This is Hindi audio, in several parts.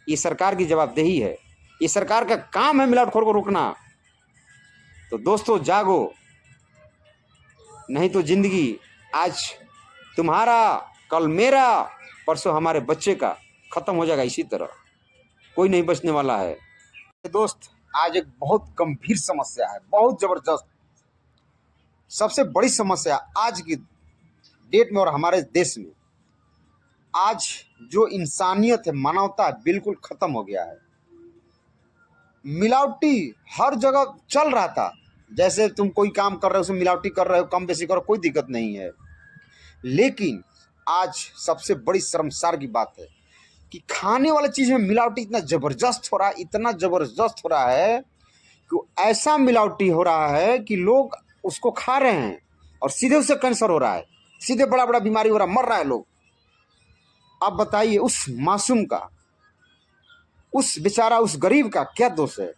ये सरकार की जवाबदेही है। ये सरकार का काम है मिलावटखोर को रोकना। तो दोस्तों जागो, नहीं तो जिंदगी आज तुम्हारा, कल मेरा, परसों हमारे बच्चे का खत्म हो जाएगा इसी तरह। कोई नहीं बचने वाला है। दोस्त, आज एक बहुत गंभीर समस्या है, बहुत जबरदस्त, सबसे बड़ी समस्या आज की डेट में और हमारे देश में। आज जो इंसानियत है, मानवता है, बिल्कुल खत्म हो गया है। मिलावटी हर जगह चल रहा था। जैसे तुम कोई काम कर रहे हो उसमें मिलावटी कर रहे हो, कम बेसी करो, कोई दिक्कत नहीं है। लेकिन आज सबसे बड़ी शर्मसार की बात है कि खाने वाली चीज में मिलावटी इतना जबरदस्त हो रहा है, इतना जबरदस्त हो रहा है कि ऐसा मिलावटी हो रहा है कि लोग उसको खा रहे हैं और सीधे उससे कैंसर हो रहा है, सीधे बड़ा बड़ा बीमारी हो रहा है, मर रहा है लोग। आप बताइए उस मासूम का, उस बेचारा, उस गरीब का क्या दोष है,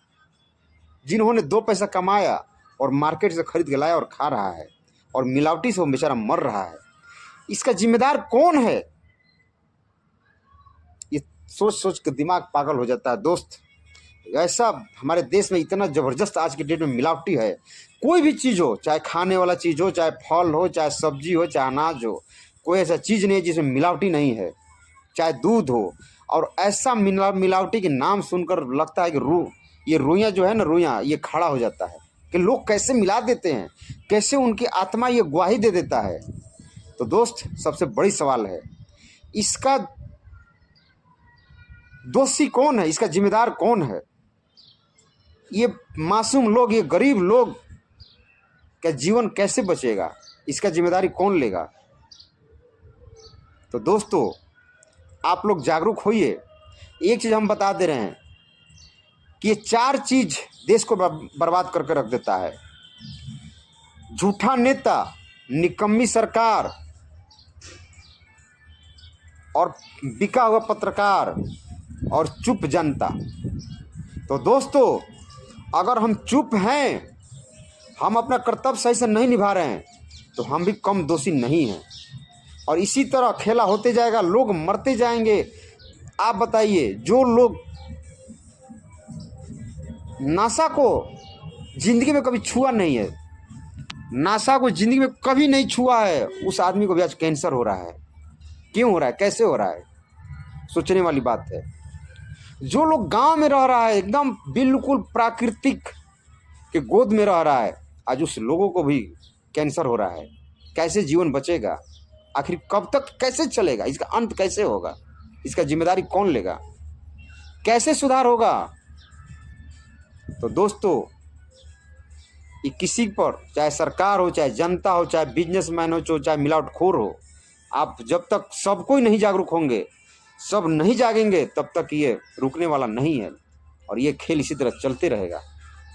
जिन्होंने 2 पैसा कमाया और मार्केट से खरीद के लाया और खा रहा है, और मिलावटी से वो बेचारा मर रहा है। इसका जिम्मेदार कौन है? ये सोच सोच के दिमाग पागल हो जाता है दोस्त। ऐसा हमारे देश में इतना ज़बरदस्त आज की डेट में मिलावटी है। कोई भी चीज़ हो, चाहे खाने वाला चीज़ हो, चाहे फल हो, चाहे सब्जी हो, चाहे अनाज हो, कोई ऐसा चीज़ नहीं है जिसमें मिलावटी नहीं है। चाहे दूध हो, और ऐसा मिलावटी के नाम सुनकर लगता है कि ये रुइयाँ जो है ना, रुइयाँ, ये खड़ा हो जाता है कि लोग कैसे मिला देते हैं, कैसे उनकी आत्मा ये ग्वाही दे देता है। तो दोस्त, सबसे बड़ी सवाल है, इसका दोषी कौन है, इसका जिम्मेदार कौन है? ये मासूम लोग, ये गरीब लोग का जीवन कैसे बचेगा? इसका जिम्मेदारी कौन लेगा? तो दोस्तों, आप लोग जागरूक होइए। एक चीज़ हम बता दे रहे हैं कि ये 4 चीज़ देश को बर्बाद करके रख देता है। झूठा नेता, निकम्मी सरकार और बिका हुआ पत्रकार और चुप जनता। तो दोस्तों, अगर हम चुप हैं, हम अपना कर्तव्य सही से नहीं निभा रहे हैं, तो हम भी कम दोषी नहीं हैं। और इसी तरह खेला होते जाएगा, लोग मरते जाएंगे। आप बताइए, जो लोग नशा को जिंदगी में कभी छुआ नहीं है, नशा को जिंदगी में कभी नहीं छुआ है, उस आदमी को भी आज कैंसर हो रहा है। क्यों हो रहा है, कैसे हो रहा है? सोचने वाली बात है। जो लोग गांव में रह रहा है, एकदम बिल्कुल प्राकृतिक के गोद में रह रहा है, आज उस लोगों को भी कैंसर हो रहा है। कैसे जीवन बचेगा? आखिर कब तक कैसे चलेगा? इसका अंत कैसे होगा? इसका जिम्मेदारी कौन लेगा? कैसे सुधार होगा? तो दोस्तों, ये किसी पर, चाहे सरकार हो, चाहे जनता हो, चाहे बिजनेसमैन हो, चाहे मिलावटखोर हो, आप जब तक सबको ही नहीं जागरूक होंगे, सब नहीं जागेंगे, तब तक ये रुकने वाला नहीं है और ये खेल इसी तरह चलते रहेगा।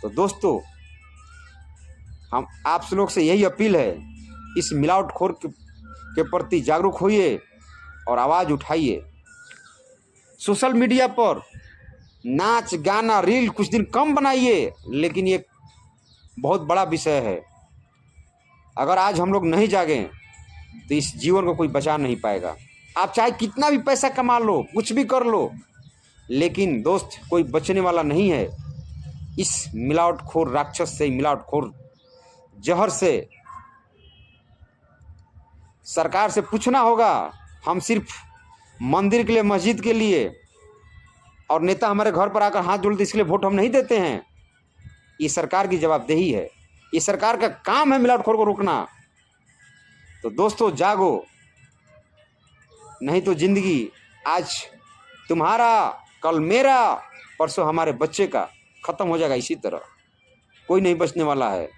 तो दोस्तों, हम आप लोग से यही अपील है, इस मिलावटखोर के प्रति जागरूक होइए और आवाज़ उठाइए। सोशल मीडिया पर नाच गाना रील कुछ दिन कम बनाइए, लेकिन ये बहुत बड़ा विषय है। अगर आज हम लोग नहीं जागें तो इस जीवन को कोई बचा नहीं पाएगा। आप चाहे कितना भी पैसा कमा लो, कुछ भी कर लो, लेकिन दोस्त, कोई बचने वाला नहीं है इस मिलावटखोर राक्षस से, मिलावटखोर जहर से। सरकार से पूछना होगा। हम सिर्फ मंदिर के लिए, मस्जिद के लिए, और नेता हमारे घर पर आकर हाथ जोड़ते, इसके लिए वोट हम नहीं देते हैं। ये सरकार की जवाबदेही है। ये सरकार का काम है मिलावटखोर को रोकना। तो दोस्तों जागो, नहीं तो जिंदगी आज तुम्हारा, कल मेरा, परसों हमारे बच्चे का खत्म हो जाएगा इसी तरह। कोई नहीं बचने वाला है।